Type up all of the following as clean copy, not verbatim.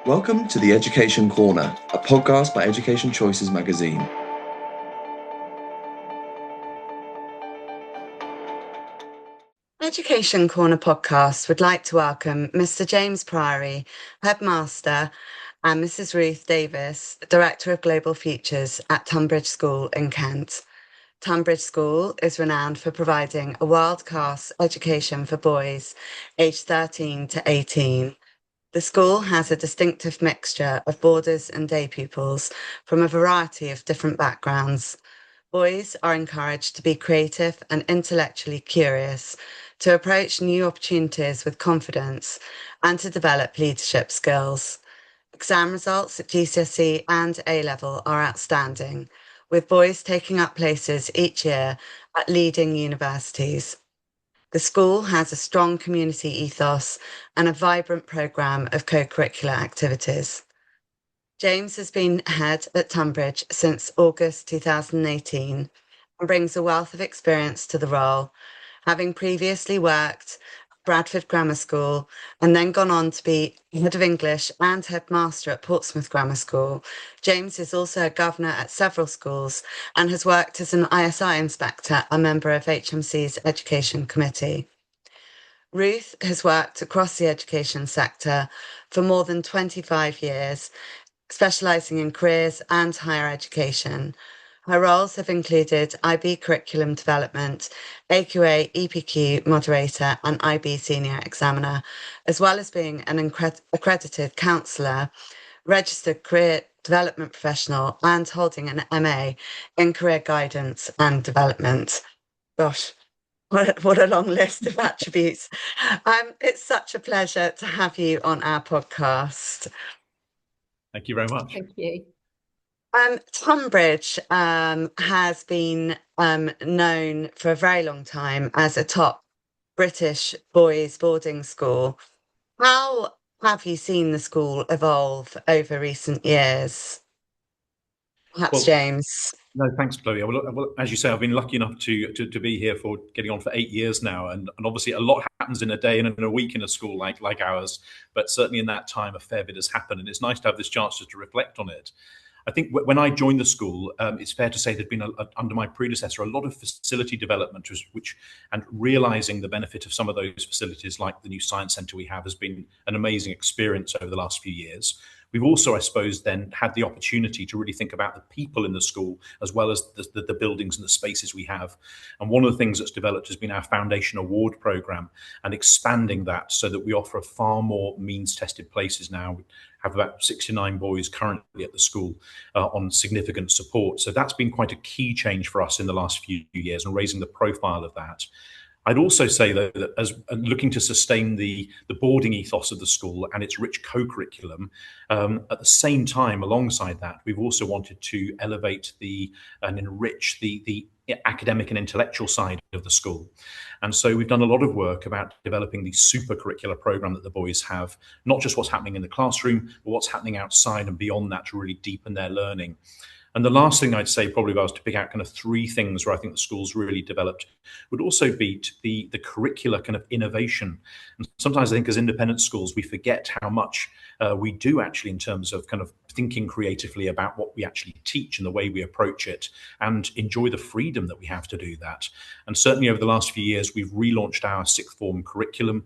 Welcome to the Education Corner, a podcast by Education Choices magazine. Education Corner podcast would like to welcome Mr. James Priory, Headmaster, and Mrs. Ruth Davis, Director of Global Futures at Tonbridge School in Kent. Tonbridge School is renowned for providing a world-class education for boys aged 13 to 18. The school has a distinctive mixture of boarders and day pupils from a variety of different backgrounds. Boys are encouraged to be creative and intellectually curious, to approach new opportunities with confidence, and to develop leadership skills. Exam results at GCSE and A-level are outstanding, with boys taking up places each year at leading universities. The school has a strong community ethos and a vibrant programme of co-curricular activities. James has been head at Tonbridge since August 2018 and brings a wealth of experience to the role, having previously worked at Bradford Grammar School and then gone on to be head of English and headmaster at Portsmouth Grammar School. James is also a governor at several schools and has worked as an ISI inspector, a member of HMC's Education Committee. Ruth has worked across the education sector for more than 25 years, specialising in careers and higher education. Her roles have included IB curriculum development, AQA EPQ moderator, and IB senior examiner, as well as being an accredited counsellor, registered career development professional, and holding an MA in career guidance and development. Gosh, what a long list of attributes. It's such a pleasure to have you on our podcast. Thank you very much. Thank you. Tonbridge has been known for a very long time as a top British boys' boarding school. How have you seen the school evolve over recent years? Perhaps James. No, thanks, Chloe. Well, as you say, I've been lucky enough to be here for getting on for 8 years now, and obviously a lot happens in a day and in a week in a school like ours. But certainly in that time, a fair bit has happened, and it's nice to have this chance just to reflect on it. I think when I joined the school, it's fair to say there'd been under my predecessor a lot of facility development, and realising the benefit of some of those facilities, like the new science centre we have, has been an amazing experience over the last few years. We've also, I suppose, then had the opportunity to really think about the people in the school as well as the buildings and the spaces we have. And one of the things that's developed has been our Foundation Award programme, and expanding that so that we offer far more means-tested places now. We have about 69 boys currently at the school on significant support. So that's been quite a key change for us in the last few years, and raising the profile of that. I'd also say, though, that as looking to sustain the boarding ethos of the school and its rich co-curriculum, at the same time, alongside that, we've also wanted to elevate and enrich the academic and intellectual side of the school. And so we've done a lot of work about developing the super curricular program that the boys have, not just what's happening in the classroom, but what's happening outside and beyond that to really deepen their learning. And the last thing I'd say, probably if I was to pick out kind of three things where I think the school's really developed, would also be the curricular kind of innovation. And sometimes I think as independent schools, we forget how much we do actually in terms of kind of thinking creatively about what we actually teach and the way we approach it, and enjoy the freedom that we have to do that. And certainly over the last few years, we've relaunched our sixth form curriculum.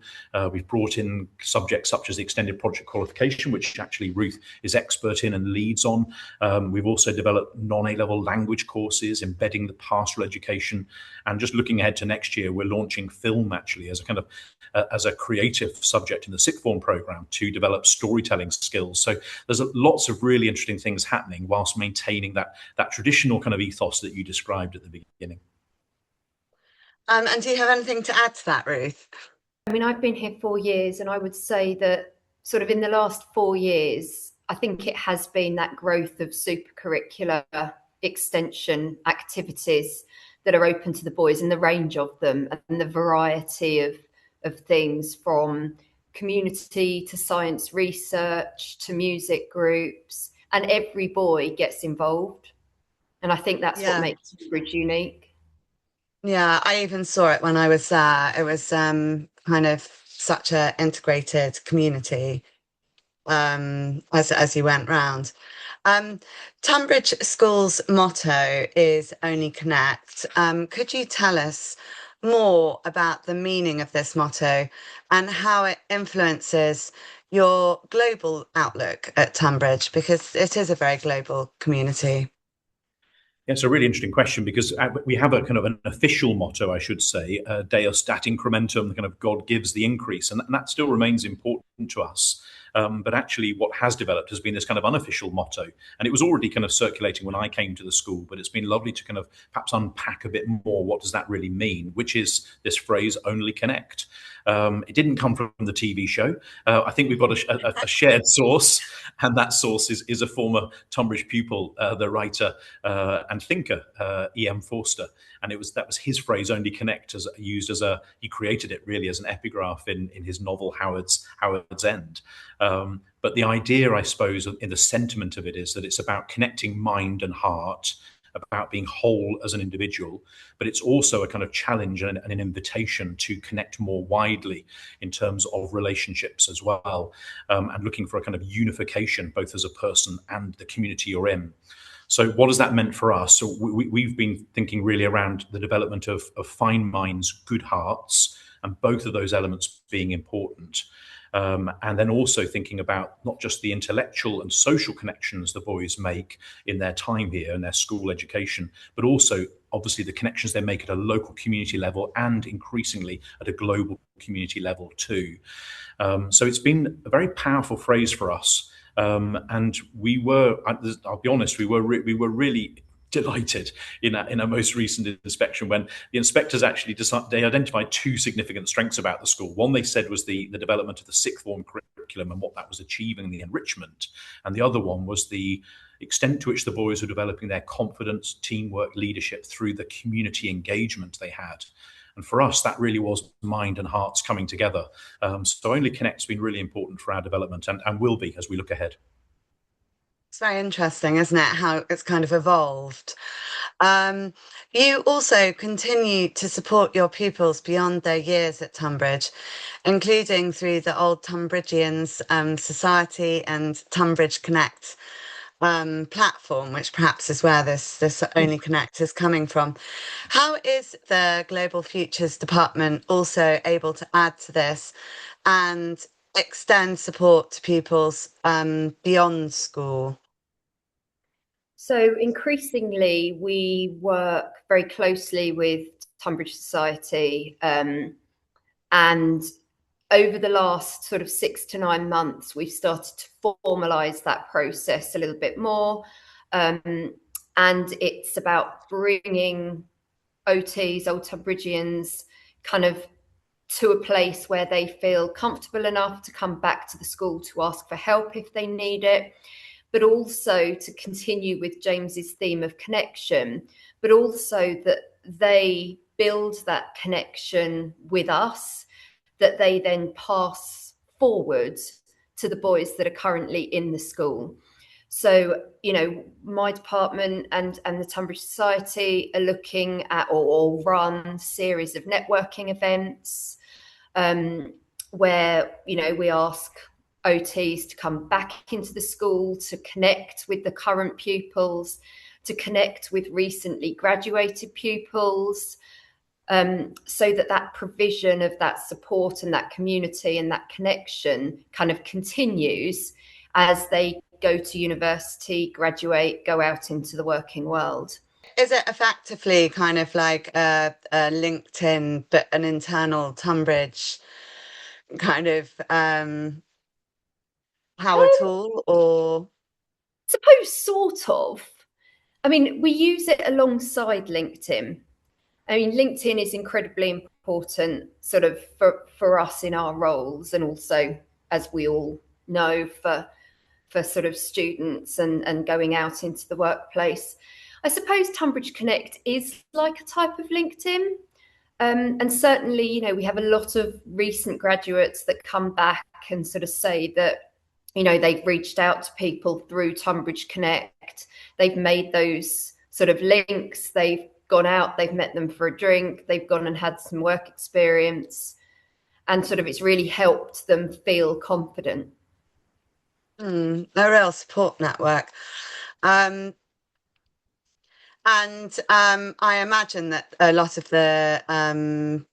We've brought in subjects such as the extended project qualification, which actually Ruth is expert in and leads on. We've also developed non-A-level language courses, embedding the pastoral education, and just looking ahead to next year, we're launching film actually as a kind of as a creative subject in the sixth form program to develop storytelling skills. So there's lots of really interesting things happening whilst maintaining that traditional kind of ethos that you described at the beginning. And do you have anything to add to that, Ruth? I mean, I've been here 4 years, and I would say that sort of in the last 4 years, I think it has been that growth of super curricular extension activities that are open to the boys, and the range of them, and the variety of things, from community to science research to music groups, and every boy gets involved. And I think that's what makes Bridge unique. Yeah, I even saw it when I was there. It was kind of such an integrated community as you went round. Tonbridge School's motto is Only Connect. Could you tell us more about the meaning of this motto and how it influences your global outlook at Tonbridge, because it is a very global community? Yeah, it's a really interesting question, because we have a kind of an official motto, I should say, Deus dat incrementum, the kind of God gives the increase, and that still remains important to us. But actually what has developed has been this kind of unofficial motto, and it was already kind of circulating when I came to the school, but it's been lovely to kind of perhaps unpack a bit more what does that really mean, which is this phrase, only connect. It didn't come from the TV show. I think we've got a shared source, and that source is a former Tonbridge pupil, the writer and thinker, E.M. Forster. And that was his phrase, only connect, he created it really as an epigraph in his novel Howard's End. But the idea, I suppose, in the sentiment of it is that it's about connecting mind and heart, about being whole as an individual, but it's also a kind of challenge and an invitation to connect more widely in terms of relationships as well, and looking for a kind of unification, both as a person and the community you're in. So what has that meant for us? So we've been thinking really around the development of fine minds, good hearts, and both of those elements being important. And then also thinking about not just the intellectual and social connections the boys make in their time here and their school education, but also obviously the connections they make at a local community level and increasingly at a global community level too. So it's been a very powerful phrase for us. And I'll be honest, we were really delighted in our most recent inspection when the inspectors actually they identified two significant strengths about the school. One, they said, was the development of the sixth form curriculum and what that was achieving, the enrichment. And the other one was the extent to which the boys were developing their confidence, teamwork, leadership through the community engagement they had. And for us, that really was mind and hearts coming together. So Only Connect's been really important for our development and will be as we look ahead. It's very interesting, isn't it, how it's kind of evolved. You also continue to support your pupils beyond their years at Tonbridge, including through the Old Tonbridgians Society and Tonbridge Connect platform, which perhaps is where this Only Connect is coming from. How is the Global Futures Department also able to add to this and extend support to pupils beyond school? So increasingly, we work very closely with Tonbridge Society, and over the last sort of 6 to 9 months, we've started to formalise that process a little bit more, and it's about bringing OTs, Old Tonbridgians, kind of to a place where they feel comfortable enough to come back to the school to ask for help if they need it, but also to continue with James's theme of connection, but also that they build that connection with us, that they then pass forward to the boys that are currently in the school. So, my department and the Tonbridge Society are looking at or run series of networking events where, we ask OTs to come back into the school, to connect with the current pupils, to connect with recently graduated pupils, so that provision of that support and that community and that connection kind of continues as they go to university, graduate, go out into the working world. Is it effectively kind of like a LinkedIn, but an internal Tonbridge kind of power tool, or? I suppose sort of. I mean, we use it alongside LinkedIn. I mean, LinkedIn is incredibly important sort of for us in our roles, and also, as we all know, for sort of students and going out into the workplace. I suppose Tonbridge Connect is like a type of LinkedIn. And certainly, we have a lot of recent graduates that come back and sort of say that, they've reached out to people through Tonbridge Connect. They've made those sort of links. They've gone out, they've met them for a drink. They've gone and had some work experience. and sort of it's really helped them feel confident. A real support network. And I imagine that a lot of the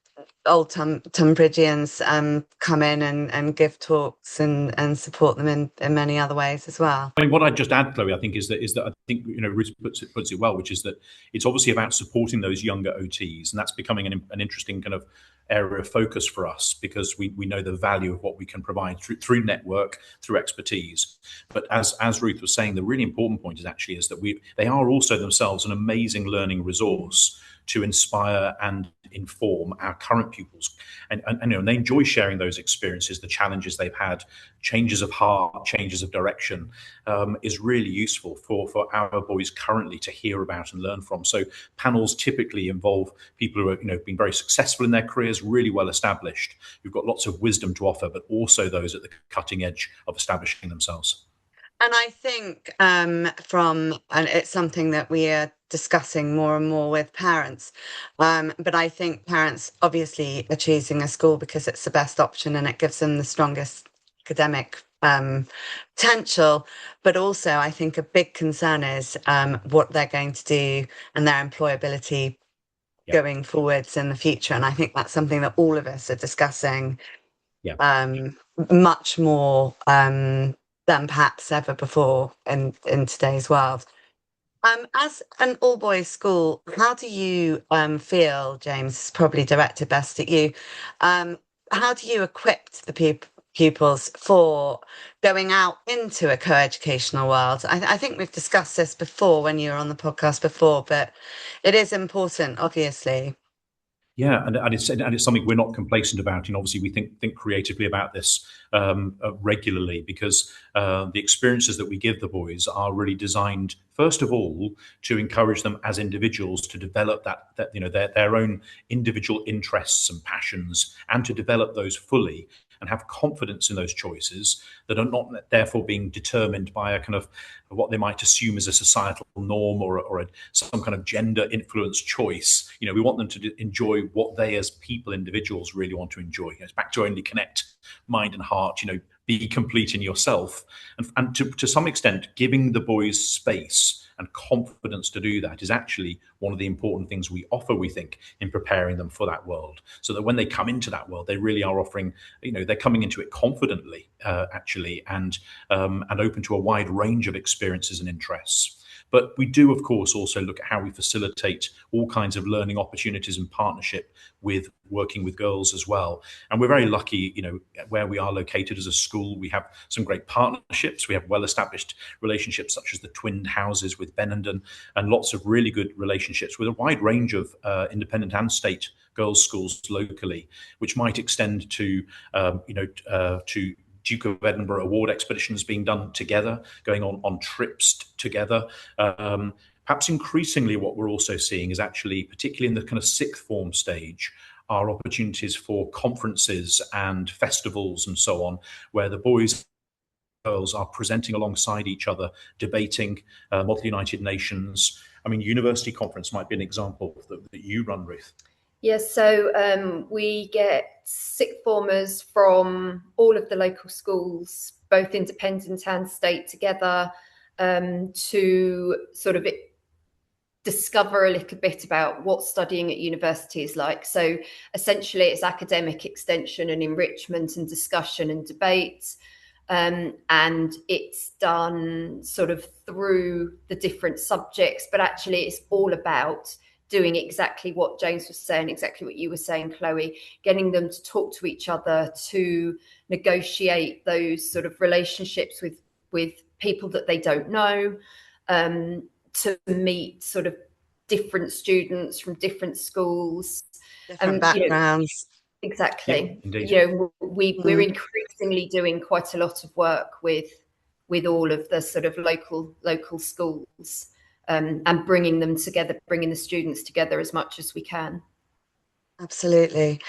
old Tonbridgians come in and give talks and support them in many other ways as well. I mean, what I'd just add, Chloe, I think is that I think Ruth puts it well, which is that it's obviously about supporting those younger OTs, and that's becoming an interesting kind of area of focus for us, because we know the value of what we can provide through network, through expertise. But as Ruth was saying, the really important point is that they are also themselves an amazing learning resource to inspire and inform our current pupils, and they enjoy sharing those experiences, the challenges they've had, changes of heart, changes of direction, is really useful for our boys currently to hear about and learn from. So panels typically involve people who are been very successful in their careers, really well established, who've got lots of wisdom to offer, but also those at the cutting edge of establishing themselves. And I think and it's something that we are discussing more and more with parents. But I think parents obviously are choosing a school because it's the best option and it gives them the strongest academic potential. But also, I think a big concern is what they're going to do and their employability going forwards in the future. And I think that's something that all of us are discussing much more than perhaps ever before in today's world. As an all-boys school, how do you feel, James, is probably directed best at you, how do you equip the pupils for going out into a co-educational world? I think we've discussed this before when you were on the podcast before, but it is important, obviously. Yeah, and it's something we're not complacent about. And obviously, we think creatively about this regularly, because the experiences that we give the boys are really designed, first of all, to encourage them as individuals to develop their own individual interests and passions, and to develop those fully and have confidence in those choices that are not therefore being determined by a kind of what they might assume is a societal norm or some kind of gender influenced choice. We want them to enjoy what they as people, individuals, really want to enjoy. It's back to only connect mind and heart, be complete in yourself. And to some extent, giving the boys space and confidence to do that is actually one of the important things we offer, we think, in preparing them for that world, so that when they come into that world, they really are offering, they're coming into it confidently, actually, and open to a wide range of experiences and interests. But we do, of course, also look at how we facilitate all kinds of learning opportunities and partnership with working with girls as well. And we're very lucky, where we are located as a school. We have some great partnerships. We have well-established relationships such as the twinned houses with Benenden, and lots of really good relationships with a wide range of independent and state girls' schools locally, which might extend to Duke of Edinburgh award expeditions being done together, going on trips together. Perhaps increasingly what we're also seeing is actually, particularly in the kind of sixth form stage, are opportunities for conferences and festivals and so on, where the boys and girls are presenting alongside each other, debating Model United Nations. I mean, university conference might be an example that you run, Ruth. Yes, so we get sixth formers from all of the local schools, both independent and state, together to sort of discover a little bit about what studying at university is like. So essentially it's academic extension and enrichment and discussion and debate. And it's done sort of through the different subjects, but actually it's all about doing exactly what James was saying, exactly what you were saying, Chloe, getting them to talk to each other, to negotiate those sort of relationships with people that they don't know, to meet sort of different students from different schools, different backgrounds. Exactly. Yeah, we're increasingly doing quite a lot of work with all of the sort of local schools, and bringing them together, bringing the students together as much as we can. Absolutely.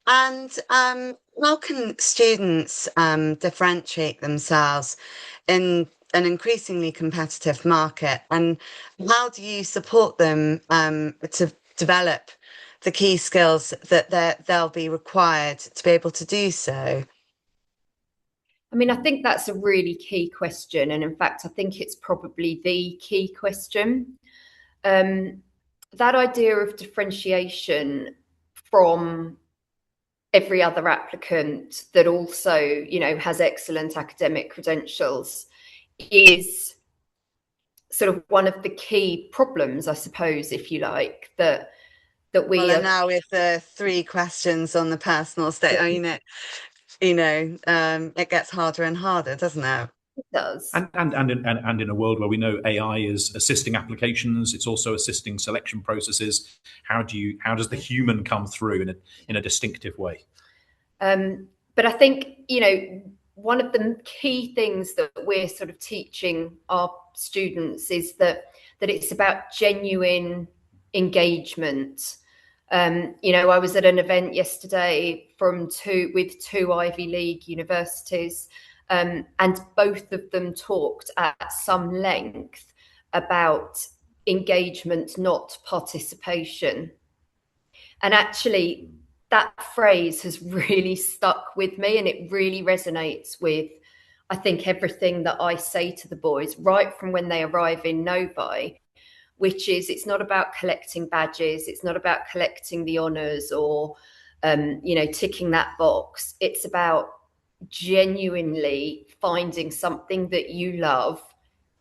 And how can students differentiate themselves in an increasingly competitive market, and how do you support them to develop the key skills that they'll be required to be able to do so? I mean, I think that's a really key question. And in fact, I think it's probably the key question. That idea of differentiation from every other applicant that also, you know, has excellent academic credentials is sort of one of the key problems, I suppose, if you like, that we well, and now with the 3 questions on the personal state, it gets harder and harder, doesn't it? It does. And in a world where we know AI is assisting applications, it's also assisting selection processes. How does the human come through in a distinctive way? But I think, you know, one of the key things that we're sort of teaching our students is that it's about genuine engagement. You know, I was at an event yesterday with 2 Ivy League universities, and both of them talked at some length about engagement, not participation. And actually, that phrase has really stuck with me, and it really resonates with, I think, everything that I say to the boys right from when they arrive in Novi, which is, it's not about collecting badges, it's not about collecting the honours or ticking that box. It's about genuinely finding something that you love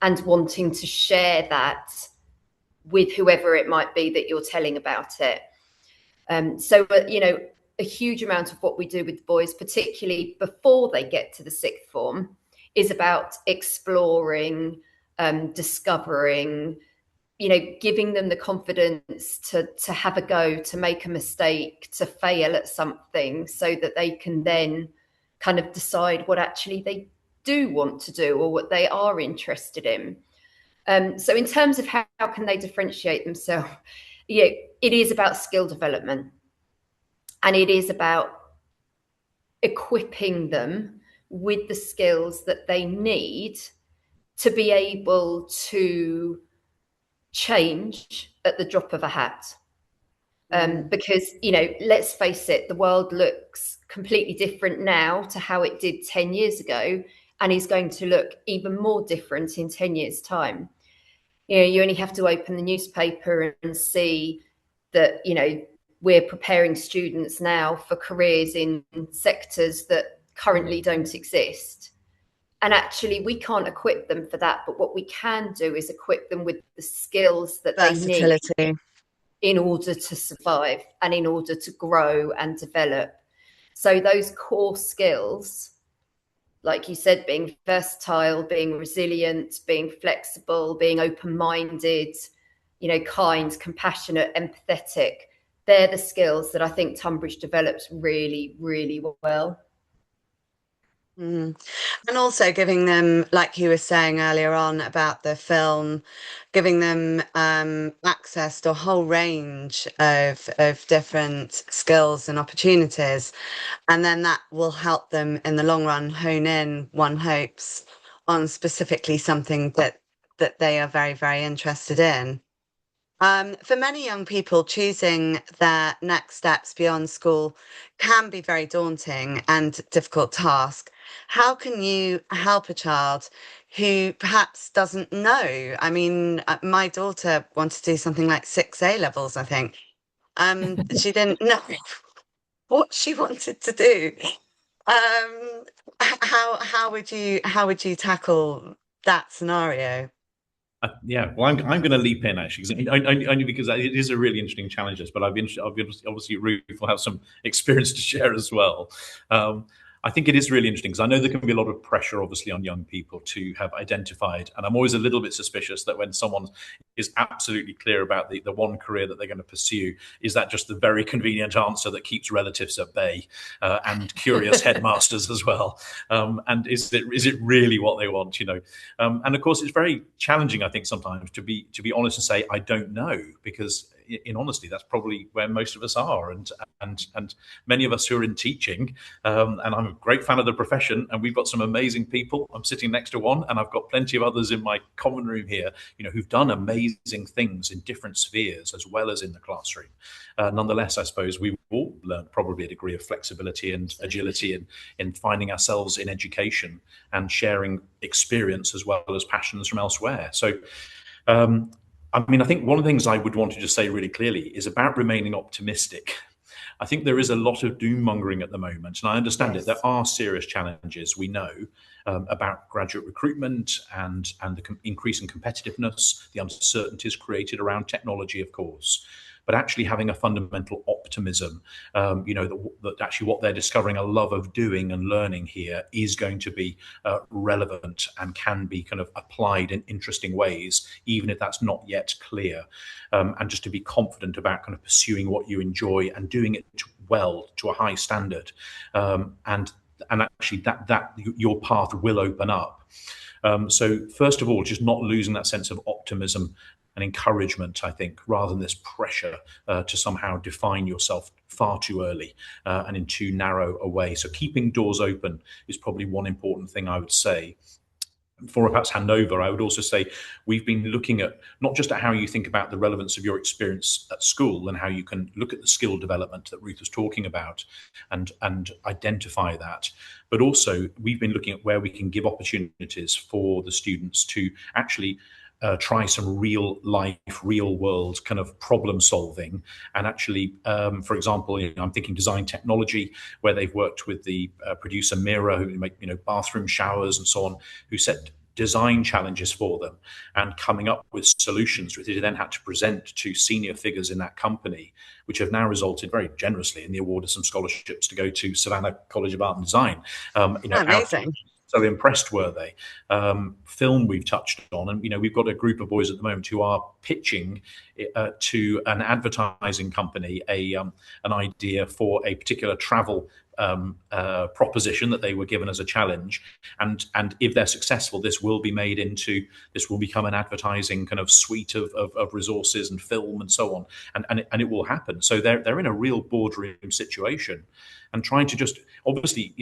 and wanting to share that with whoever it might be that you're telling about it. A huge amount of what we do with the boys, particularly before they get to the 6th form, is about exploring, discovering, giving them the confidence to have a go, to make a mistake, to fail at something, so that they can then kind of decide what actually they do want to do or what they are interested in. So in terms of how can they differentiate themselves, it is about skill development, and it is about equipping them with the skills that they need to be able to change at the drop of a hat. Because, let's face it, the world looks completely different now to how it did 10 years ago, and is going to look even more different in 10 years' time. You only have to open the newspaper and see that, we're preparing students now for careers in sectors that currently don't exist. And actually, we can't equip them for that. But what we can do is equip them with the skills that they need in order to survive and in order to grow and develop. So those core skills, like you said, being versatile, being resilient, being flexible, being open-minded, kind, compassionate, empathetic, they're the skills that I think Tonbridge develops really, really well. And also giving them, like you were saying earlier on about the film, giving them access to a whole range of different skills and opportunities. And then that will help them in the long run hone in, one hopes, on specifically something that they are very, very interested in. For many young people, choosing their next steps beyond school can be very daunting and difficult task. How can you help a child who perhaps doesn't know? I mean, my daughter wanted to do something like 6 A levels, I think. She didn't know what she wanted to do. How would you tackle that scenario? Well, I'm going to leap in actually, only because it is a really interesting challenge. But obviously Ruth will have some experience to share as well. I think it is really interesting because I know there can be a lot of pressure, obviously, on young people to have identified. And I'm always a little bit suspicious that when someone is absolutely clear about the one career that they're going to pursue, is that just the very convenient answer that keeps relatives at bay and curious headmasters as well? And is it really what they want? And of course, it's very challenging, I think, sometimes to be honest and say, I don't know, because in honesty, that's probably where most of us are, and many of us who are in teaching. And I'm a great fan of the profession, and we've got some amazing people. I'm sitting next to one, and I've got plenty of others in my common room here, who've done amazing things in different spheres as well as in the classroom. Nonetheless, I suppose we've all learned probably a degree of flexibility and agility in finding ourselves in education and sharing experience as well as passions from elsewhere. So, I think one of the things I would want to just say really clearly is about remaining optimistic. I think there is a lot of doom mongering at the moment, and I understand it. There are serious challenges, we know, about graduate recruitment and the increasing competitiveness, the uncertainties created around technology, of course. But actually having a fundamental optimism, that actually what they're discovering a love of doing and learning here is going to be relevant and can be kind of applied in interesting ways, even if that's not yet clear. And just to be confident about kind of pursuing what you enjoy and doing it well to a high standard, and actually that your path will open up. So first of all, just not losing that sense of optimism and encouragement, I think, rather than this pressure to somehow define yourself far too early and in too narrow a way. So keeping doors open is probably one important thing I would say. For perhaps Hanover, I would also say we've been looking at not just at how you think about the relevance of your experience at school and how you can look at the skill development that Ruth was talking about and identify that, but also we've been looking at where we can give opportunities for the students to actually try some real life, real world kind of problem solving. And actually, for example, I'm thinking design technology, where they've worked with the producer Mira, who make bathroom showers and so on, who set design challenges for them and coming up with solutions which they then had to present to senior figures in that company, which have now resulted very generously in the award of some scholarships to go to Savannah College of Art and Design. Amazing. So impressed were they. Film we've touched on, and we've got a group of boys at the moment who are pitching to an advertising company an idea for a particular travel proposition that they were given as a challenge, and if they're successful, this will become an advertising kind of suite of resources and film and so on, and it will happen. So they're in a real boardroom situation, and trying to just obviously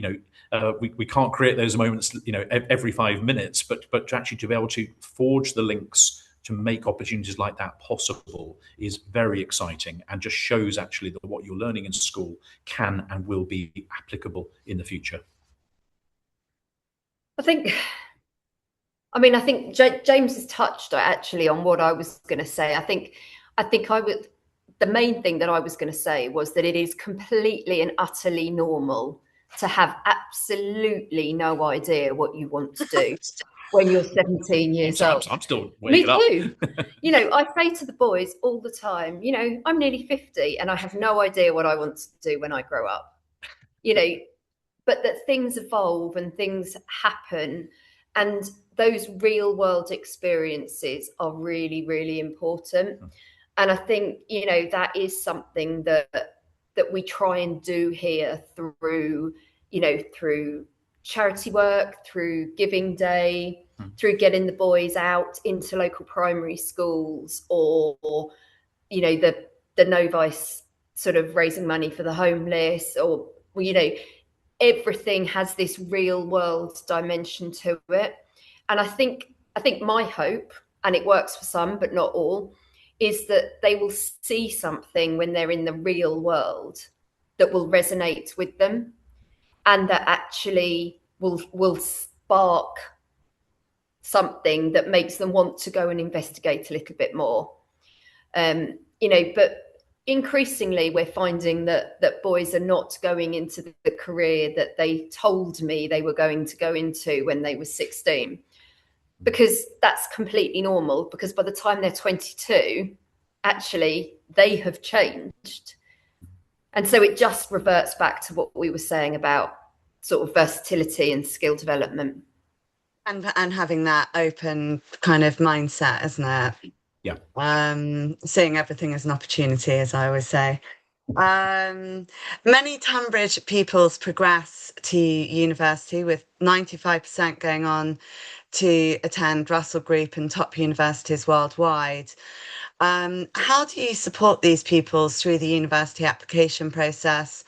we can't create those moments every 5 minutes, but to actually to be able to forge the links to make opportunities like that possible is very exciting, and just shows actually that what you're learning in school can and will be applicable in the future. I think James has touched actually on what I was going to say. I think the main thing that I was going to say was that it is completely and utterly normal to have absolutely no idea what you want to do when you're 17 years old. I'm still waking up. Me too. I say to the boys all the time, I'm nearly 50 and I have no idea what I want to do when I grow up. But that things evolve and things happen, and those real world experiences are really, really important. And I think, that is something that we try and do here through charity work, through Giving Day, through getting the boys out into local primary schools, or the Novice sort of raising money for the homeless, or everything has this real world dimension to it. And I think my hope, and it works for some but not all, is that they will see something when they're in the real world that will resonate with them, and that actually will spark something that makes them want to go and investigate a little bit more. But increasingly we're finding that boys are not going into the career that they told me they were going to go into when they were 16. Because that's completely normal, because by the time they're 22, actually, they have changed. And so it just reverts back to what we were saying about sort of versatility and skill development. And having that open kind of mindset, isn't it? Yeah. Seeing everything as an opportunity, as I always say. Many Tonbridge pupils progress to university, with 95% going on to attend Russell Group and top universities worldwide. How do you support these pupils through the university application process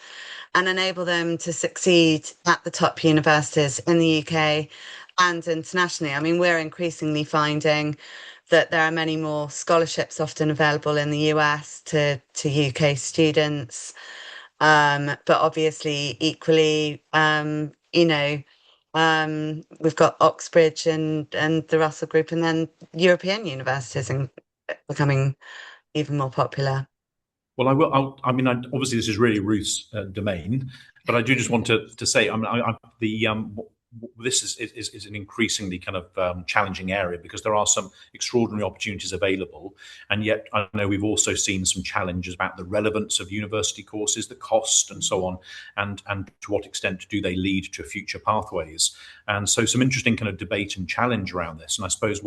and enable them to succeed at the top universities in the UK and internationally? I mean, we're increasingly finding that there are many more scholarships often available in the US to UK students. But obviously, equally, we've got Oxbridge and the Russell Group, and then European universities and becoming even more popular. Well, I will. Obviously, this is really Ruth's domain, but I do just want to say, this is an increasingly kind of challenging area because there are some extraordinary opportunities available, and yet I know we've also seen some challenges about the relevance of university courses, the cost, and so on, and to what extent do they lead to future pathways, and so some interesting kind of debate and challenge around this. And I suppose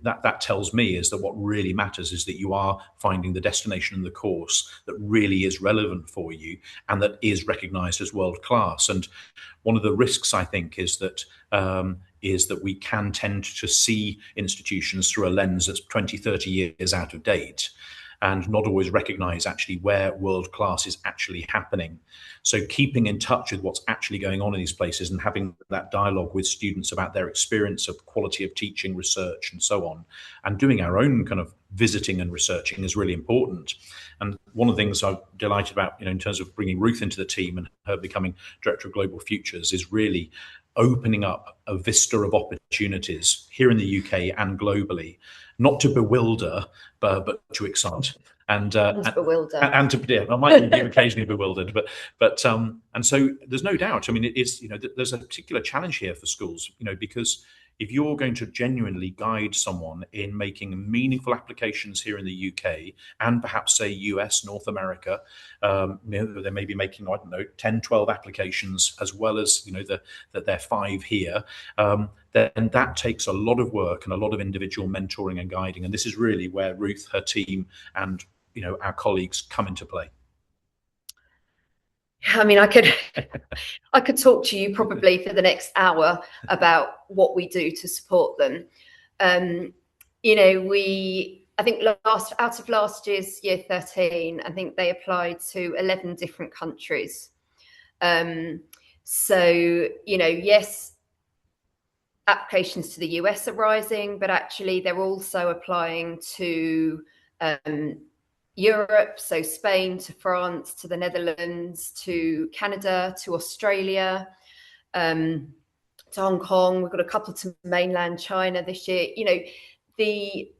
that tells me is that what really matters is that you are finding the destination and the course that really is relevant for you and that is recognised as world class. And one of the risks, I think, is that we can tend to see institutions through a lens that's 20, 30 years out of date and not always recognise actually where world class is actually happening. So keeping in touch with what's actually going on in these places and having that dialogue with students about their experience of quality of teaching, research, and so on, and doing our own kind of visiting and researching is really important. And one of the things I'm delighted about, in terms of bringing Ruth into the team and her becoming Director of Global Futures, is really opening up a vista of opportunities here in the UK and globally, not to bewilder, but to excite. And to bewilder. And to, yeah, I might be occasionally bewildered, but and so there's no doubt. I mean, it is, there's a particular challenge here for schools, because if you're going to genuinely guide someone in making meaningful applications here in the UK and perhaps say US, North America, they may be making, 10, 12 applications as well as, that they're 5 here, then that takes a lot of work and a lot of individual mentoring and guiding. And this is really where Ruth, her team, and, our colleagues come into play. I mean, I could talk to you probably for the next hour about what we do to support them. I think out of last year's year 13, I think they applied to 11 different countries. Yes, applications to the US are rising, but actually they're also applying to Europe, so Spain, to France, to the Netherlands, to Canada, to Australia, to Hong Kong. We've got a couple to mainland China this year. The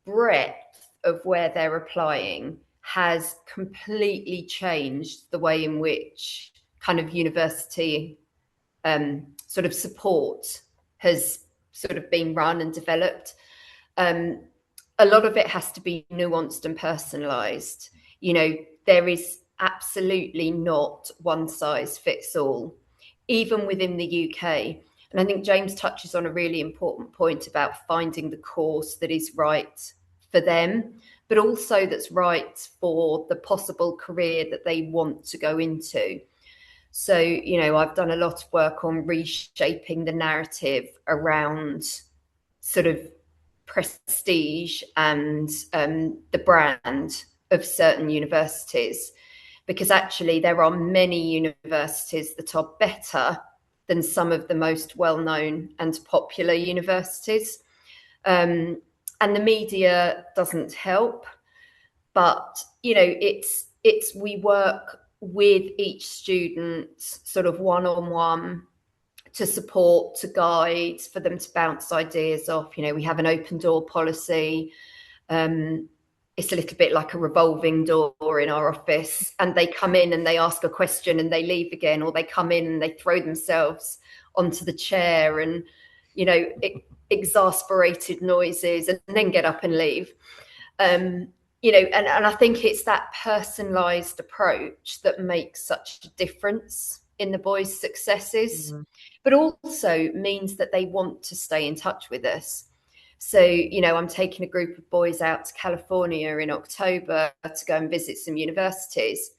breadth of where they're applying has completely changed the way in which kind of university sort of support has sort of been run and developed. A lot of it has to be nuanced and personalised. There is absolutely not one size fits all, even within the UK. And I think James touches on a really important point about finding the course that is right for them, but also that's right for the possible career that they want to go into. So, I've done a lot of work on reshaping the narrative around sort of prestige and the brand of certain universities, because actually there are many universities that are better than some of the most well-known and popular universities, and the media doesn't help. But it's we work with each student sort of one-on-one to support, to guide, for them to bounce ideas off. We have an open door policy. It's a little bit like a revolving door in our office, and they come in and they ask a question and they leave again, or they come in and they throw themselves onto the chair and, exasperated noises, and then get up and leave. And I think it's that personalised approach that makes such a difference in the boys' successes, but also means that they want to stay in touch with us. So, I'm taking a group of boys out to California in October to go and visit some universities.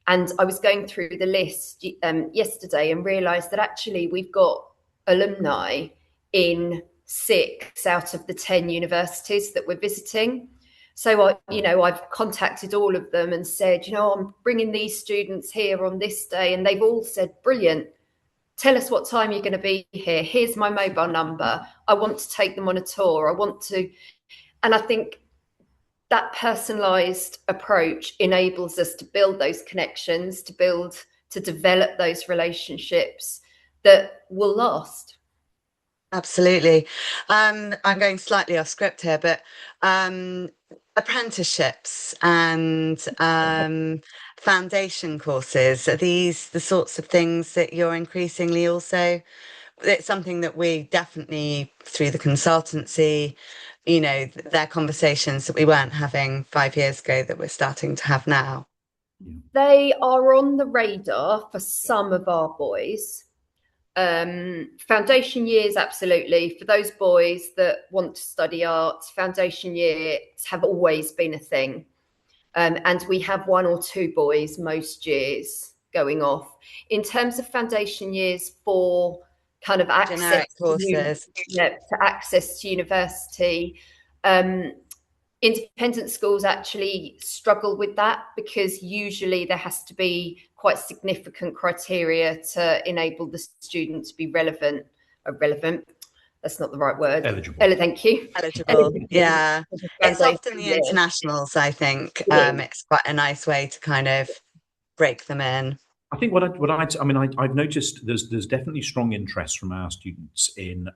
And I was going through the list yesterday and realised that actually we've got alumni in 6 out of the 10 universities that we're visiting. So I've contacted all of them and said, I'm bringing these students here on this day, and they've all said, brilliant. Tell us what time you're going to be here. Here's my mobile number. I want to take them on a tour. And I think that personalised approach enables us to build those connections, to develop those relationships that will last. Absolutely. I'm going slightly off script here, but apprenticeships and foundation courses, are these the sorts of things that you're increasingly also? It's something that we definitely, through the consultancy, they're conversations that we weren't having 5 years ago that we're starting to have now. They are on the radar for some of our boys. Foundation years, absolutely. For those boys that want to study art, foundation years have always been a thing. And we have 1 or 2 boys most years going off. In terms of foundation years for kind of access to access to university, independent schools actually struggle with that, because usually there has to be quite significant criteria to enable the student to be relevant. That's not the right word. Eligible. Thank you. Eligible. Yeah. It's often the internationals, I think. It's quite a nice way to kind of break them in. I think I've noticed there's definitely strong interest from our students in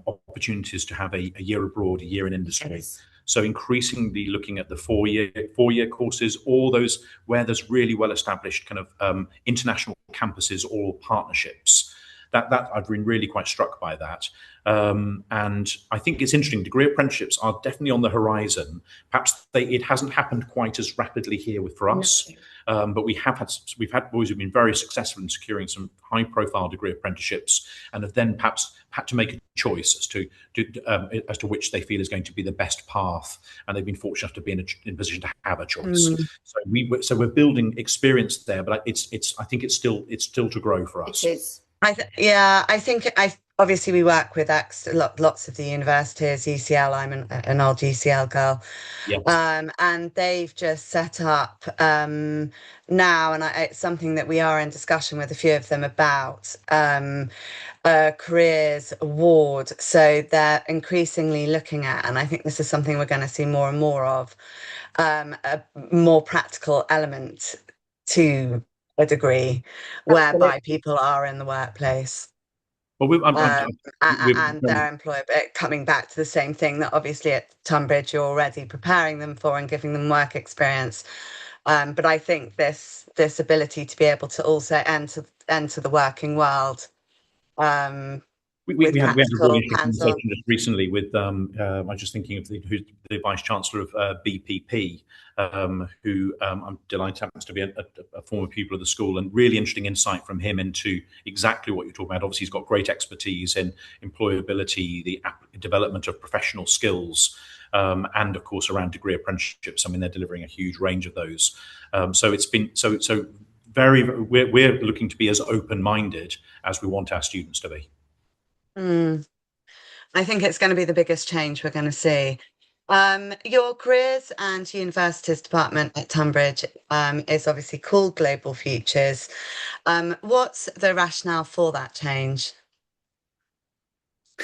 opportunities to have a year abroad, a year in industry. Yes. So increasingly looking at the four-year courses, all those where there's really well-established kind of international campuses or partnerships. That I've been really quite struck by that. And I think it's interesting. Degree apprenticeships are definitely on the horizon. Perhaps it hasn't happened quite as rapidly here for us. But we've had boys who've been very successful in securing some high-profile degree apprenticeships, and have then perhaps had to make a choice as to which they feel is going to be the best path, and they've been fortunate enough to be in a position to have a choice. So we're building experience there, but I think it's still to grow for us. It is. I think obviously we work with lots of the universities. UCL, I'm an old UCL girl. Yeah. And they've just set up now, and it's something that we are in discussion with a few of them about, a careers award. So they're increasingly looking at, and I think this is something we're going to see more and more of, a more practical element to a degree, whereby people are in the workplace. Well, and their employer, but coming back to the same thing that obviously at Tonbridge you're already preparing them for and giving them work experience. But I think this ability to be able to also enter the working world. We had a really interesting conversation just recently with, I was just thinking of the Vice Chancellor of BPP, who I'm delighted happens to be a former pupil of the school, and really interesting insight from him into exactly what you're talking about. Obviously, he's got great expertise in employability, the development of professional skills, and of course around degree apprenticeships. I mean, they're delivering a huge range of those. So it's been we're looking to be as open-minded as we want our students to be. I think it's going to be the biggest change we're going to see. Your careers and universities department at Tonbridge is obviously called Global Futures. What's the rationale for that change?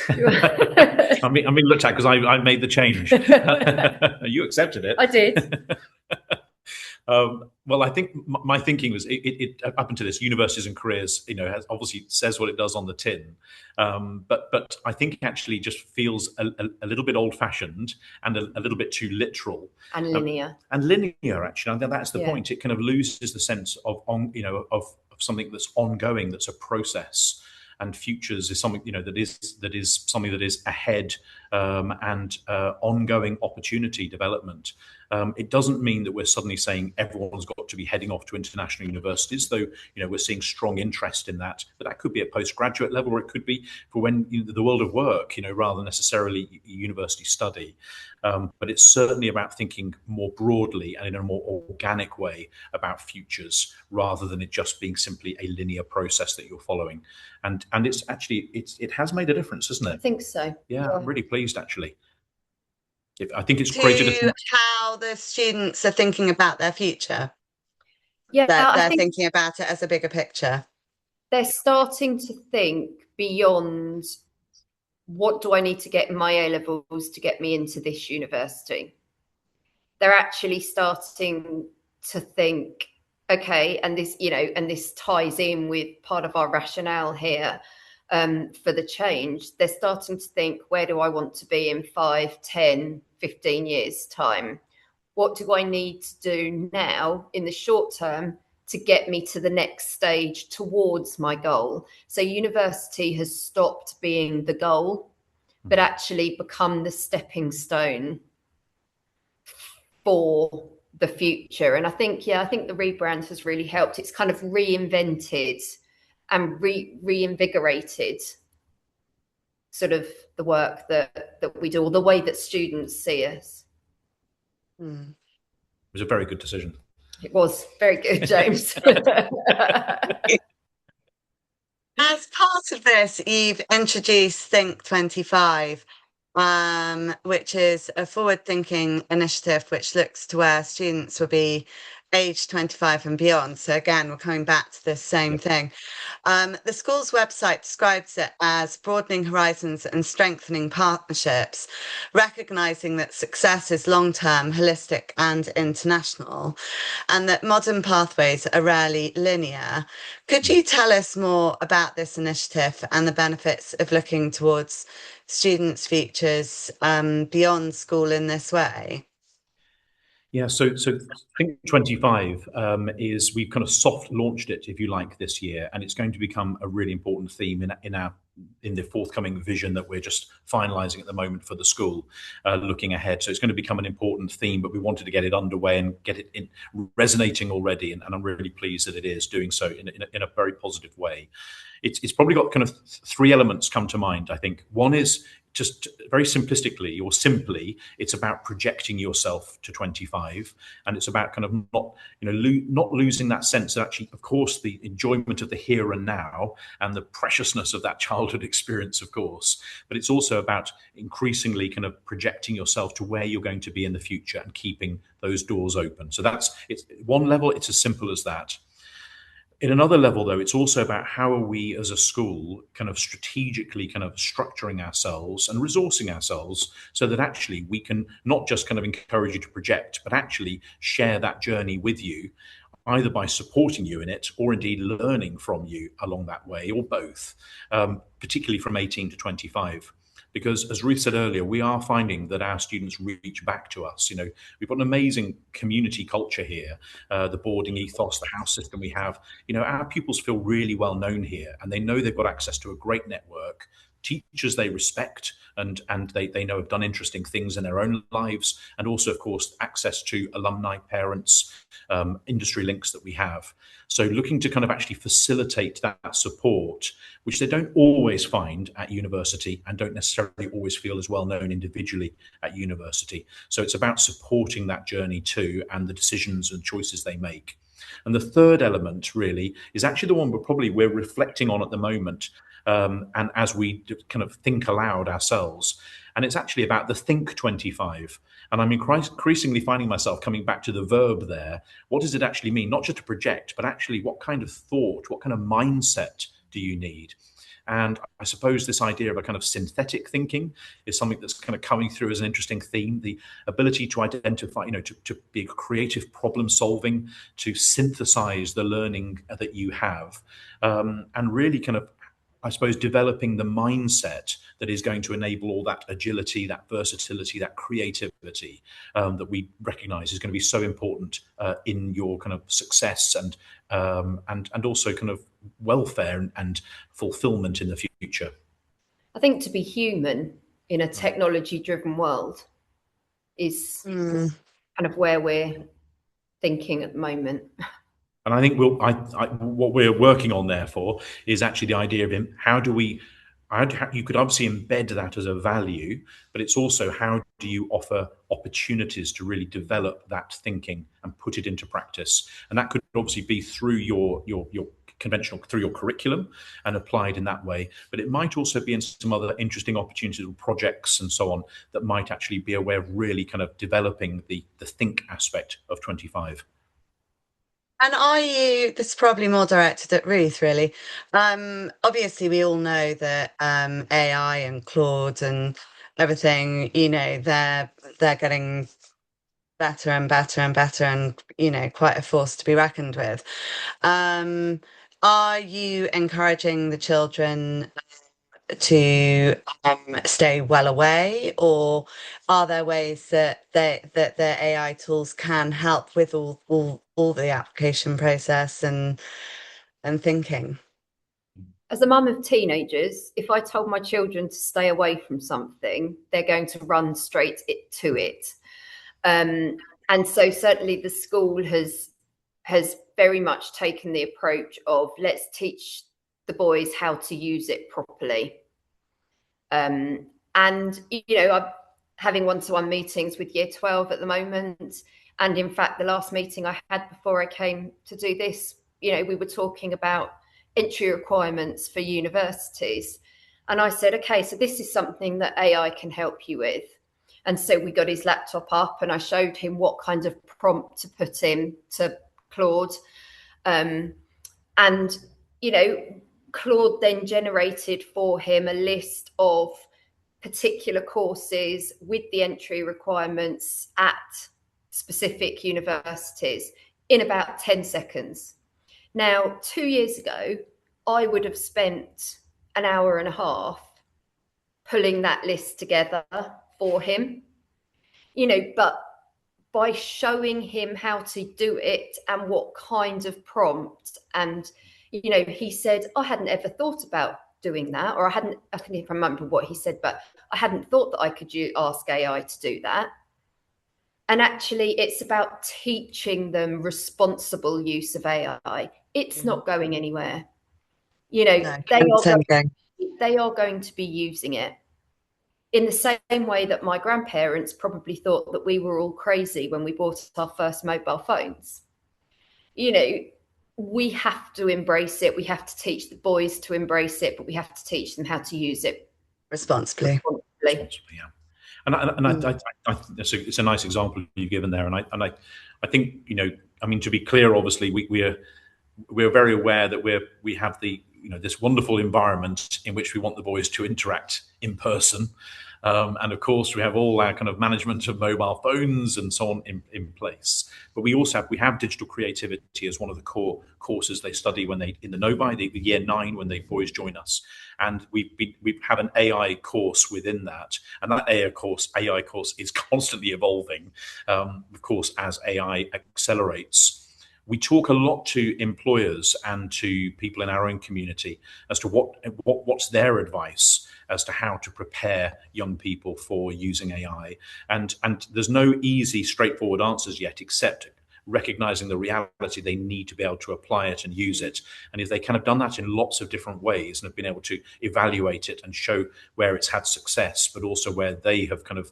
I'm being looked at because I made the change. You accepted it. I did. Well, I think my thinking was it up until this, universities and careers, has obviously says what it does on the tin, but I think it actually just feels a little bit old-fashioned and a little bit too literal and linear. Actually, I think that's the point. It kind of loses the sense of something that's ongoing, that's a process. And futures is something that is something that is ahead and ongoing opportunity development. It doesn't mean that we're suddenly saying everyone's got to be heading off to international universities, though we're seeing strong interest in that. But that could be at postgraduate level, or it could be for when the world of work, rather than necessarily university study. But it's certainly about thinking more broadly and in a more organic way about futures, rather than it just being simply a linear process that you're following. And it's actually it has made a difference, hasn't it? I think so. Yeah, I'm really pleased actually. I think it's created To how the students are thinking about their future. Yeah, They're I think thinking about it as a bigger picture. they're starting to think beyond what do I need to get in my A-levels to get me into this university. They're actually starting to think, okay, and this ties in with part of our rationale here for the change. They're starting to think, where do I want to be in 5, 10, 15 years' time? What do I need to do now in the short term to get me to the next stage towards my goal? So university has stopped being the goal, but actually become the stepping stone for the future. And I think the rebrand has really helped. It's kind of reinvented and reinvigorated sort of the work that we do, or the way that students see us. Mm. It was a very good decision. It was very good, James. As part of this, you've introduced Think 25, which is a forward-thinking initiative which looks to where students will be aged 25 and beyond. So again, we're coming back to this same thing. The school's website describes it as broadening horizons and strengthening partnerships, recognising that success is long-term, holistic and international, and that modern pathways are rarely linear. Could you tell us more about this initiative and the benefits of looking towards students' futures beyond school in this way? Yeah, so Think 25 is we've kind of soft launched it, if you like, this year, and it's going to become a really important theme in the forthcoming vision that we're just finalising at the moment for the school, looking ahead. So it's going to become an important theme, but we wanted to get it underway and get it resonating already, and I'm really pleased that it is doing so in a very positive way. It's probably got kind of three elements come to mind, I think. One is just very simplistically or simply, it's about projecting yourself to 25, and it's about kind of not losing that sense that actually, of course, the enjoyment of the here and now and the preciousness of that childhood experience, of course, but it's also about increasingly kind of projecting yourself to where you're going to be in the future and keeping those doors open. So it's one level, it's as simple as that. In another level, though, it's also about how are we as a school kind of strategically kind of structuring ourselves and resourcing ourselves so that actually we can not just kind of encourage you to project, but actually share that journey with you, either by supporting you in it or indeed learning from you along that way, or both, particularly from 18 to 25. Because as Ruth said earlier, we are finding that our students reach back to us. We've got an amazing community culture here, the boarding ethos, the house system we have. Our pupils feel really well known here, and they know they've got access to a great network, teachers they respect and they know have done interesting things in their own lives, and also, of course, access to alumni, parents, industry links that we have. So looking to kind of actually facilitate that support, which they don't always find at university and don't necessarily always feel as well known individually at university. So it's about supporting that journey too, and the decisions and choices they make. And the third element really is actually the one we're reflecting on at the moment, and as we kind of think aloud ourselves. And it's actually about the Think 25. And I'm increasingly finding myself coming back to the verb there. What does it actually mean? Not just to project, but actually what kind of thought, what kind of mindset do you need? And I suppose this idea of a kind of synthetic thinking is something that's kind of coming through as an interesting theme. The ability to identify, to be creative problem solving, to synthesize the learning that you have, and really kind of, I suppose, developing the mindset that is going to enable all that agility, that versatility, that creativity that we recognize is going to be so important in your kind of success and also kind of welfare and fulfillment in the future. I think to be human in a technology-driven world is Mm. kind of where we're thinking at the moment. And I think what we're working on, therefore, is actually the idea of how do we, you could obviously embed that as a value, but it's also how do you offer opportunities to really develop that thinking and put it into practice. And that could obviously be through your conventional, through your curriculum and applied in that way. But it might also be in some other interesting opportunities or projects and so on that might actually be a way of really kind of developing the think aspect of 25. And this is probably more directed at Ruth, really. Obviously, we all know that AI and Claude and everything, they're getting better and better and better, and quite a force to be reckoned with. Are you encouraging the children to stay well away, or are there ways that the AI tools can help with all the application process and thinking? As a mum of teenagers, if I told my children to stay away from something, they're going to run straight to it. And so certainly the school has very much taken the approach of let's teach the boys how to use it properly. And, I'm having one-to-one meetings with year 12 at the moment. And in fact, the last meeting I had before I came to do this, we were talking about entry requirements for universities. And I said, okay, so this is something that AI can help you with. And so we got his laptop up and I showed him what kind of prompt to put in to Claude. Claude then generated for him a list of particular courses with the entry requirements at specific universities in about 10 seconds. Now, 2 years ago, I would have spent an hour and a half pulling that list together for him, but by showing him how to do it and what kind of prompt, and he said, I hadn't ever thought about doing that, or I can't even remember what he said, but I hadn't thought that I could ask AI to do that. And actually, it's about teaching them responsible use of AI. It's not going anywhere. No, they are going to be using it in the same way that my grandparents probably thought that we were all crazy when we bought our first mobile phones. We have to embrace it. We have to teach the boys to embrace it, but we have to teach them how to use it responsibly. Yeah. I it's a nice example you've given there, and I think to be clear, obviously we're very aware that we have the this wonderful environment in which we want the boys to interact in person, and of course we have all our kind of management of mobile phones and so on in place. But we also have digital creativity as one of the core courses they study when they in the Novi, the year 9 when they boys join us, and we have an AI course within that, and that AI course is constantly evolving, of course, as AI accelerates. We talk a lot to employers and to people in our own community as to what's their advice as to how to prepare young people for using AI. And there's no easy, straightforward answers yet, except recognizing the reality they need to be able to apply it and use it. And if they kind of done that in lots of different ways and have been able to evaluate it and show where it's had success, but also where they have kind of,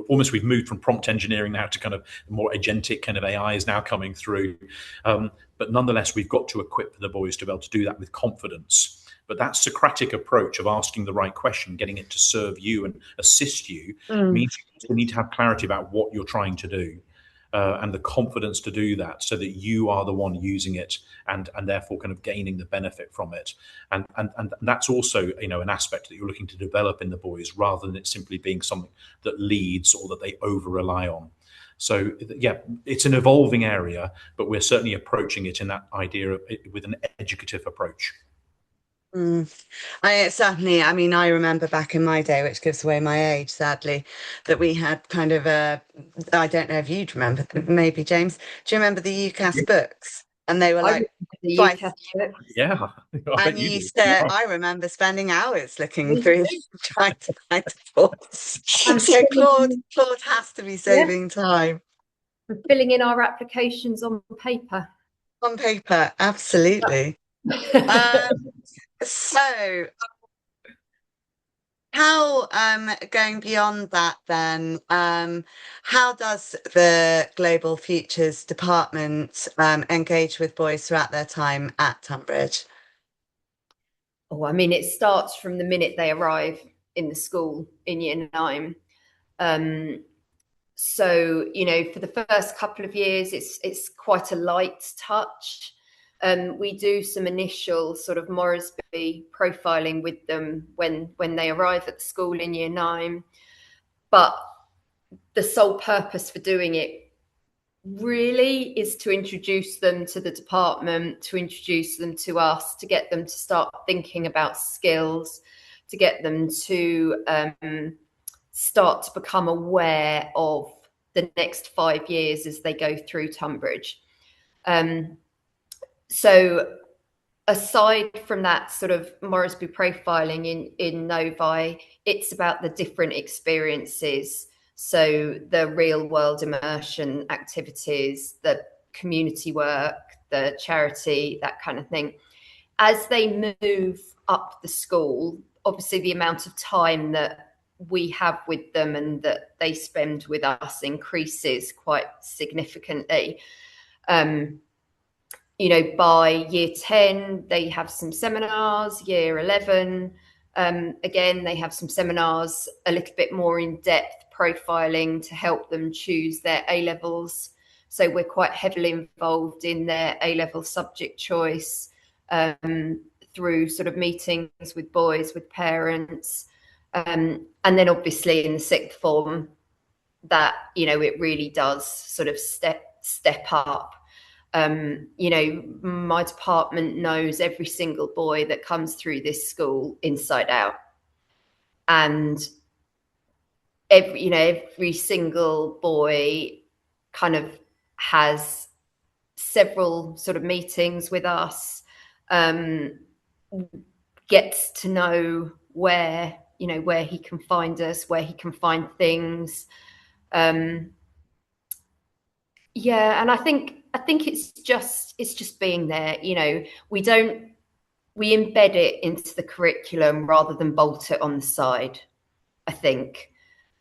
almost we've moved from prompt engineering now to kind of more agentic kind of AI is now coming through. But nonetheless, we've got to equip the boys to be able to do that with confidence. But that Socratic approach of asking the right question, getting it to serve you and assist you, means you need to have clarity about what you're trying to do. And the confidence to do that so that you are the one using it and therefore kind of gaining the benefit from it. And that's also, an aspect that you're looking to develop in the boys rather than it simply being something that leads or that they over rely on. So, yeah, it's an evolving area, but we're certainly approaching it in that idea of with an educative approach. I remember back in my day, which gives away my age, sadly, that we had kind of I don't know if you'd remember, maybe James, do you remember the UCAS books? And they were I like remember the youth twice. athletes. Yeah, I bet And you you do. used to, I remember spending hours looking through trying to find a force. And So filling Claude has to be Yeah. saving time. filling in our applications on paper. On paper, absolutely. So how, going beyond that then, how does the Global Futures Department engage with boys throughout their time at Tonbridge? Oh, I mean, it starts from the minute they arrive in the school in year 9. So, you know, for the first couple of years, it's quite a light touch. We do some initial sort of Moresby profiling with them when they arrive at the school in year 9. But the sole purpose for doing it really is to introduce them to the department, to introduce them to us, to get them to start thinking about skills, to get them to start to become aware of the next 5 years as they go through Tonbridge. So aside from that sort of Moresby profiling in Novi, it's about the different experiences. So the real world immersion activities, the community work, the charity, that kind of thing. As they move up the school, obviously the amount of time that we have with them and that they spend with us increases quite significantly. You know, by year 10, they have some seminars. Year 11, again, they have some seminars, a little bit more in-depth profiling to help them choose their A-levels. So we're quite heavily involved in their A-level subject choice through sort of meetings with boys, with parents. And then obviously in the sixth form, that, you know, it really does sort of step up. You know, my department knows every single boy that comes through this school inside out. And every single boy kind of has several sort of meetings with us, gets to know where he can find us, where he can find things. Yeah, and I think it's just being there. You know, we embed it into the curriculum rather than bolt it on the side. I think,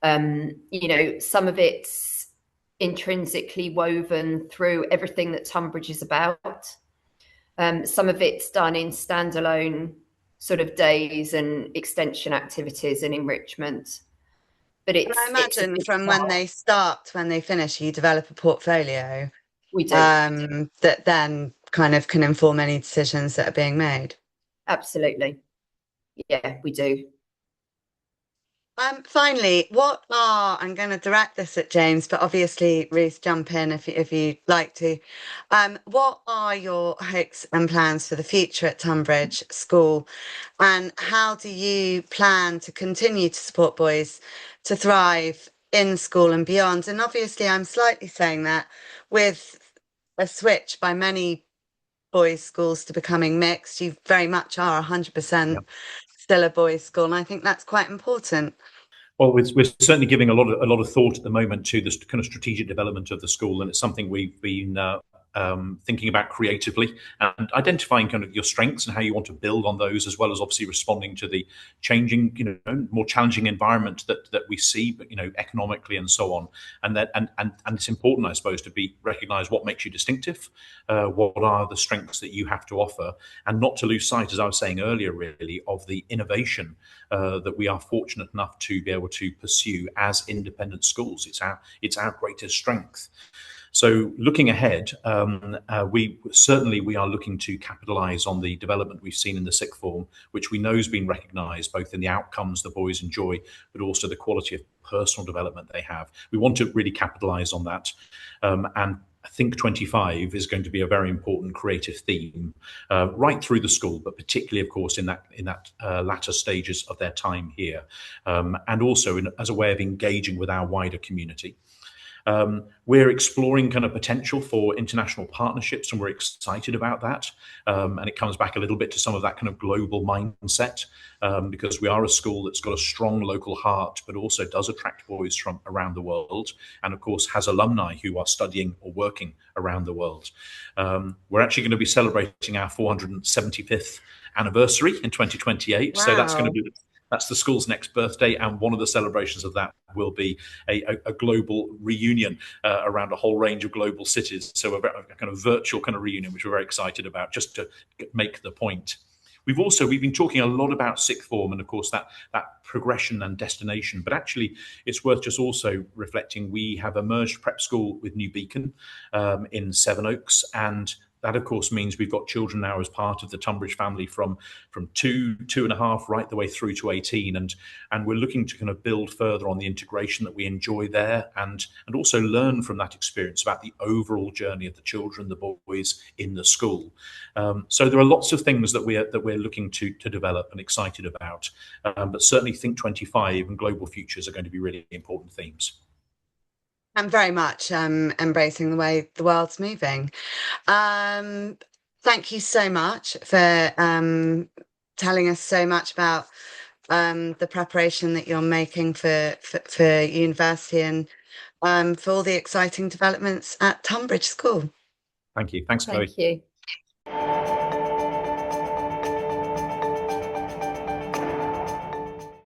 you know, some of it's intrinsically woven through everything that Tonbridge is about. Some of it's done in standalone sort of days and extension activities and enrichment. But I imagine from when they start to when they finish, you develop a portfolio. We do. That then kind of can inform any decisions that are being made. Absolutely. Yeah, we do. Finally, I'm going to direct this at James, but obviously Ruth, jump in if you'd like to. What are your hopes and plans for the future at Tonbridge School, and how do you plan to continue to support boys to thrive in school and beyond? And obviously, I'm slightly saying that with a switch by many boys' schools to becoming mixed, you very much are 100% still a boys' school, and I think that's quite important. Well, we're certainly giving a lot of thought at the moment to this kind of strategic development of the school, and it's something we've been thinking about creatively and identifying kind of your strengths and how you want to build on those, as well as obviously responding to the changing, you know, more challenging environment that we see, but, you know, economically and so on. And that and it's important, I suppose, to recognize what makes you distinctive, what are the strengths that you have to offer, and not to lose sight, as I was saying earlier, really, of the innovation that we are fortunate enough to be able to pursue as independent schools. It's our greatest strength. So looking ahead, we are looking to capitalise on the development we've seen in the sixth form, which we know has been recognised both in the outcomes the boys enjoy, but also the quality of personal development they have. We want to really capitalise on that, and I think 25 is going to be a very important creative theme right through the school, but particularly, of course, in that latter stages of their time here, and also as a way of engaging with our wider community. We're exploring kind of potential for international partnerships, and we're excited about that. And it comes back a little bit to some of that kind of global mindset, because we are a school that's got a strong local heart, but also does attract boys from around the world, and of course has alumni who are studying or working around the world. We're actually going to be celebrating our 475th anniversary in 2028. Wow. So that's the school's next birthday, and one of the celebrations of that will be a global reunion around a whole range of global cities. So a kind of virtual kind of reunion, which we're very excited about, just to make the point. We've been talking a lot about sixth form, and of course that progression and destination, but actually it's worth just also reflecting we have a merged prep school with New Beacon in Sevenoaks, and that of course means we've got children now as part of the Tonbridge family from 2.5 right the way through to 18, and we're looking to kind of build further on the integration that we enjoy there, and also learn from that experience about the overall journey of the children, the boys in the school. So there are lots of things that we're looking to develop and excited about, but certainly Think 25 and global futures are going to be really important themes. I'm very much embracing the way the world's moving. Thank you so much for telling us so much about the preparation that you're making for university, and for all the exciting developments at Tonbridge School. Thank you. Thanks, Chloe. Thank you.